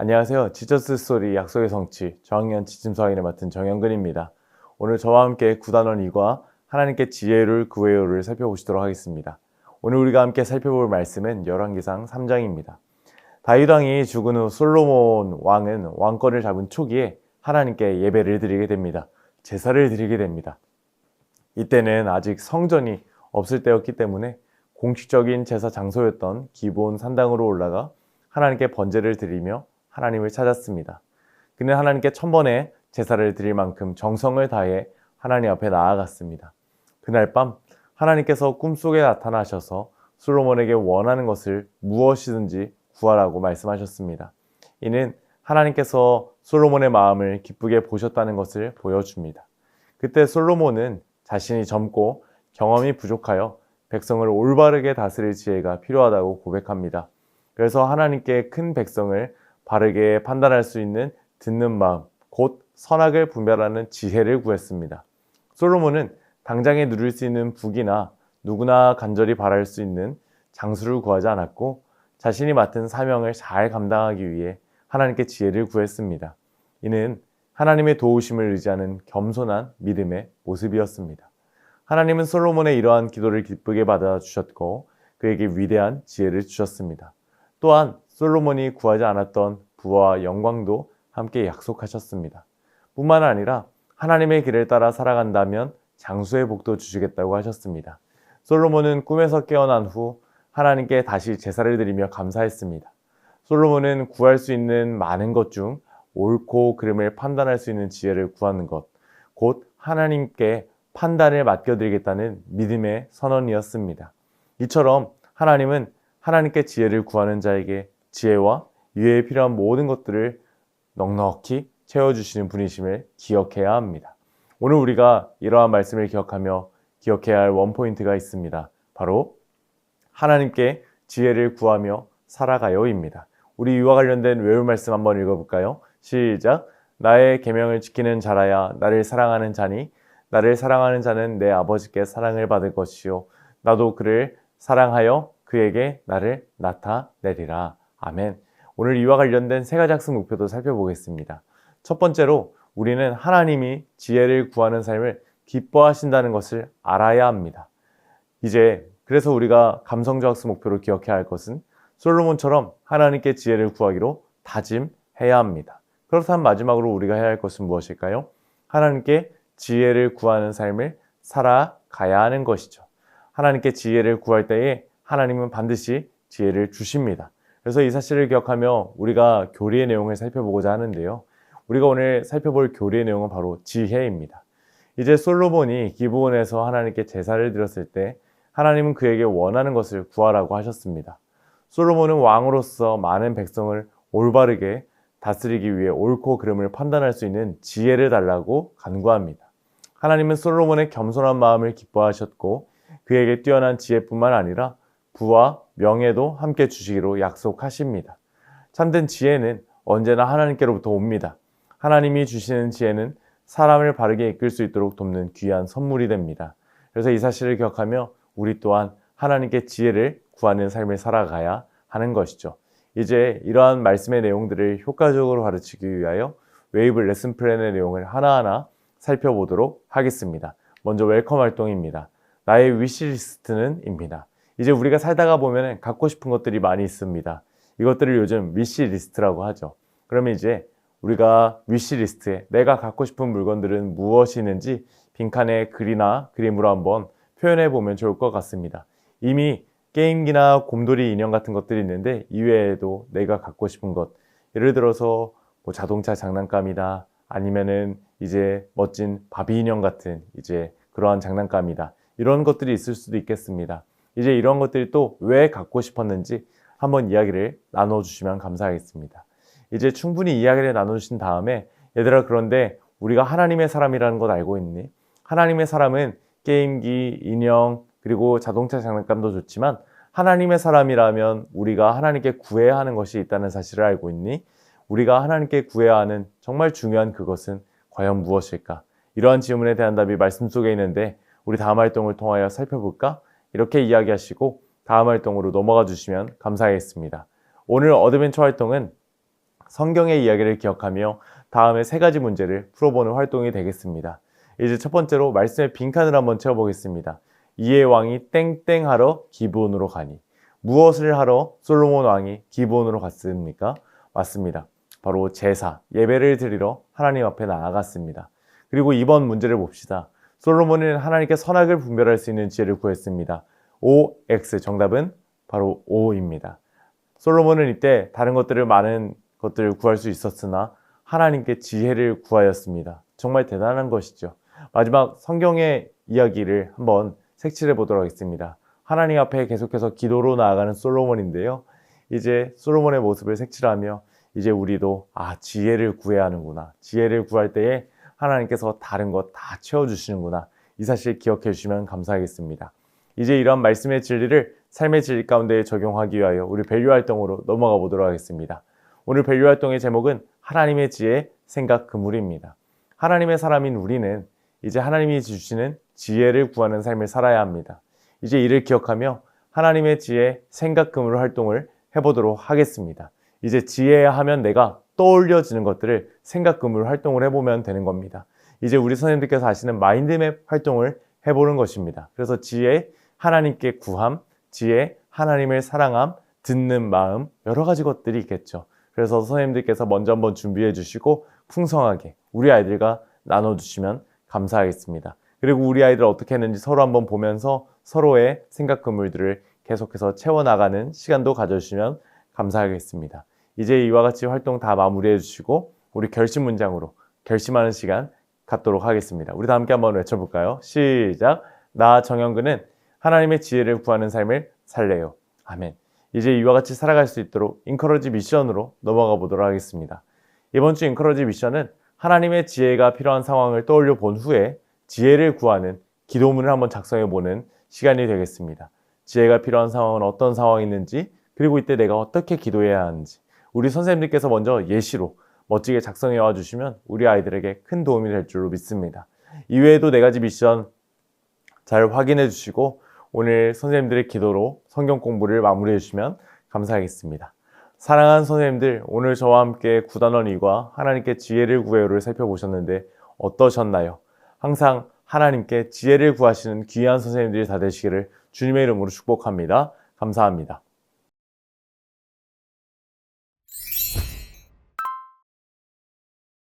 안녕하세요. 지저스 스토리 약속의 성취 저학년 지침서인을 맡은 정영근입니다. 오늘 저와 함께 9단원 2과 하나님께 지혜를 구해요를 살펴보시도록 하겠습니다. 오늘 우리가 함께 살펴볼 말씀은 열왕기상 3장입니다. 다윗 왕이 죽은 후 솔로몬 왕은 왕권을 잡은 초기에 하나님께 예배를 드리게 됩니다. 제사를 드리게 됩니다. 이때는 아직 성전이 없을 때였기 때문에 공식적인 제사 장소였던 기브온 산당으로 올라가 하나님께 번제를 드리며 하나님을 찾았습니다. 그는 하나님께 1000번의 제사를 드릴 만큼 정성을 다해 하나님 앞에 나아갔습니다. 그날 밤 하나님께서 꿈속에 나타나셔서 솔로몬에게 원하는 것을 무엇이든지 구하라고 말씀하셨습니다. 이는 하나님께서 솔로몬의 마음을 기쁘게 보셨다는 것을 보여줍니다. 그때 솔로몬은 자신이 젊고 경험이 부족하여 백성을 올바르게 다스릴 지혜가 필요하다고 고백합니다. 그래서 하나님께 큰 백성을 바르게 판단할 수 있는 듣는 마음, 곧 선악을 분별하는 지혜를 구했습니다. 솔로몬은 당장에 누릴 수 있는 북이나 누구나 간절히 바랄 수 있는 장수를 구하지 않았고 자신이 맡은 사명을 잘 감당하기 위해 하나님께 지혜를 구했습니다. 이는 하나님의 도우심을 의지하는 겸손한 믿음의 모습이었습니다. 하나님은 솔로몬의 이러한 기도를 기쁘게 받아주셨고 그에게 위대한 지혜를 주셨습니다. 또한 솔로몬이 구하지 않았던 부와 영광도 함께 약속하셨습니다. 뿐만 아니라 하나님의 길을 따라 살아간다면 장수의 복도 주시겠다고 하셨습니다. 솔로몬은 꿈에서 깨어난 후 하나님께 다시 제사를 드리며 감사했습니다. 솔로몬은 구할 수 있는 많은 것 중 옳고 그름을 판단할 수 있는 지혜를 구하는 것, 곧 하나님께 판단을 맡겨드리겠다는 믿음의 선언이었습니다. 이처럼 하나님은 하나님께 지혜를 구하는 자에게 지혜와 유해에 필요한 모든 것들을 넉넉히 채워주시는 분이심을 기억해야 합니다. 오늘 우리가 이러한 말씀을 기억하며 기억해야 할 원포인트가 있습니다. 바로 하나님께 지혜를 구하며 살아가요입니다. 우리 이와 관련된 외울 말씀 한번 읽어볼까요? 시작! 나의 계명을 지키는 자라야 나를 사랑하는 자니 나를 사랑하는 자는 내 아버지께 사랑을 받을 것이요 나도 그를 사랑하여 그에게 나를 나타내리라. 아멘. 오늘 이와 관련된 세 가지 학습 목표도 살펴보겠습니다. 첫 번째로 우리는 하나님이 지혜를 구하는 삶을 기뻐하신다는 것을 알아야 합니다. 이제 그래서 우리가 감성적 학습 목표로 기억해야 할 것은 솔로몬처럼 하나님께 지혜를 구하기로 다짐해야 합니다. 그렇다면 마지막으로 우리가 해야 할 것은 무엇일까요? 하나님께 지혜를 구하는 삶을 살아가야 하는 것이죠. 하나님께 지혜를 구할 때에 하나님은 반드시 지혜를 주십니다. 그래서 이 사실을 기억하며 우리가 교리의 내용을 살펴보고자 하는데요. 우리가 오늘 살펴볼 교리의 내용은 바로 지혜입니다. 이제 솔로몬이 기브온에서 하나님께 제사를 드렸을 때 하나님은 그에게 원하는 것을 구하라고 하셨습니다. 솔로몬은 왕으로서 많은 백성을 올바르게 다스리기 위해 옳고 그름을 판단할 수 있는 지혜를 달라고 간구합니다. 하나님은 솔로몬의 겸손한 마음을 기뻐하셨고 그에게 뛰어난 지혜뿐만 아니라 부와 명예도 함께 주시기로 약속하십니다. 참된 지혜는 언제나 하나님께로부터 옵니다. 하나님이 주시는 지혜는 사람을 바르게 이끌 수 있도록 돕는 귀한 선물이 됩니다. 그래서 이 사실을 기억하며 우리 또한 하나님께 지혜를 구하는 삶을 살아가야 하는 것이죠. 이제 이러한 말씀의 내용들을 효과적으로 가르치기 위하여 웨이브 레슨 플랜의 내용을 하나하나 살펴보도록 하겠습니다. 먼저 웰컴 활동입니다. 나의 위시리스트는 입니다. 이제 우리가 살다가 보면 갖고 싶은 것들이 많이 있습니다. 이것들을 요즘 위시리스트라고 하죠. 그러면 이제 우리가 위시리스트에 내가 갖고 싶은 물건들은 무엇이 있는지 빈칸에 글이나 그림으로 한번 표현해 보면 좋을 것 같습니다. 이미 게임기나 곰돌이 인형 같은 것들이 있는데 이외에도 내가 갖고 싶은 것, 예를 들어서 뭐 자동차 장난감이다, 아니면은 이제 멋진 바비 인형 같은 이제 그러한 장난감이다, 이런 것들이 있을 수도 있겠습니다. 이제 이런 것들이 또 왜 갖고 싶었는지 한번 이야기를 나눠주시면 감사하겠습니다. 이제 충분히 이야기를 나눠주신 다음에 얘들아, 그런데 우리가 하나님의 사람이라는 것 알고 있니? 하나님의 사람은 게임기, 인형, 그리고 자동차 장난감도 좋지만 하나님의 사람이라면 우리가 하나님께 구해야 하는 것이 있다는 사실을 알고 있니? 우리가 하나님께 구해야 하는 정말 중요한 그것은 과연 무엇일까? 이러한 질문에 대한 답이 말씀 속에 있는데 우리 다음 활동을 통하여 살펴볼까? 이렇게 이야기하시고 다음 활동으로 넘어가 주시면 감사하겠습니다. 오늘 어드벤처 활동은 성경의 이야기를 기억하며 다음에 3가지 문제를 풀어보는 활동이 되겠습니다. 이제 첫 번째로 말씀의 빈칸을 한번 채워보겠습니다. 이에 왕이 땡땡하러 기브온으로 가니. 무엇을 하러 솔로몬 왕이 기브온으로 갔습니까? 맞습니다. 바로 제사, 예배를 드리러 하나님 앞에 나아갔습니다. 그리고 이번 문제를 봅시다. 솔로몬은 하나님께 선악을 분별할 수 있는 지혜를 구했습니다. OX, 정답은 바로 O입니다. 솔로몬은 이때 다른 많은 것들을 구할 수 있었으나 하나님께 지혜를 구하였습니다. 정말 대단한 것이죠. 마지막 성경의 이야기를 한번 색칠해 보도록 하겠습니다. 하나님 앞에 계속해서 기도로 나아가는 솔로몬인데요. 이제 솔로몬의 모습을 색칠하며 이제 우리도 지혜를 구해야 하는구나. 지혜를 구할 때에 하나님께서 다른 것 다 채워주시는구나. 이 사실 기억해 주시면 감사하겠습니다. 이제 이러한 말씀의 진리를 삶의 진리 가운데 적용하기 위하여 우리 밸류 활동으로 넘어가 보도록 하겠습니다. 오늘 밸류 활동의 제목은 하나님의 지혜 생각 그물입니다. 하나님의 사람인 우리는 이제 하나님이 주시는 지혜를 구하는 삶을 살아야 합니다. 이제 이를 기억하며 하나님의 지혜 생각 그물 활동을 해보도록 하겠습니다. 이제 지혜야 하면 내가 떠올려지는 것들을 생각 그물 활동을 해보면 되는 겁니다. 이제 우리 선생님들께서 하시는 마인드맵 활동을 해보는 것입니다. 그래서 지혜, 하나님께 구함, 지혜, 하나님을 사랑함, 듣는 마음, 여러 가지 것들이 있겠죠. 그래서 선생님들께서 먼저 한번 준비해 주시고 풍성하게 우리 아이들과 나눠주시면 감사하겠습니다. 그리고 우리 아이들 어떻게 했는지 서로 한번 보면서 서로의 생각 그물들을 계속해서 채워나가는 시간도 가져주시면 감사하겠습니다. 이제 이와 같이 활동 다 마무리해 주시고 우리 결심 문장으로 결심하는 시간 갖도록 하겠습니다. 우리 다 함께 한번 외쳐볼까요? 시작! 나 정영근은 하나님의 지혜를 구하는 삶을 살래요. 아멘. 이제 이와 같이 살아갈 수 있도록 인커러지 미션으로 넘어가 보도록 하겠습니다. 이번 주 인커러지 미션은 하나님의 지혜가 필요한 상황을 떠올려 본 후에 지혜를 구하는 기도문을 한번 작성해 보는 시간이 되겠습니다. 지혜가 필요한 상황은 어떤 상황이 있는지, 그리고 이때 내가 어떻게 기도해야 하는지 우리 선생님들께서 먼저 예시로 멋지게 작성해 와 주시면 우리 아이들에게 큰 도움이 될 줄로 믿습니다. 이외에도 4가지 미션 잘 확인해 주시고 오늘 선생님들의 기도로 성경 공부를 마무리해 주시면 감사하겠습니다. 사랑하는 선생님들, 오늘 저와 함께 9단원 2과 하나님께 지혜를 구해요를 살펴보셨는데 어떠셨나요? 항상 하나님께 지혜를 구하시는 귀한 선생님들이 다 되시기를 주님의 이름으로 축복합니다. 감사합니다.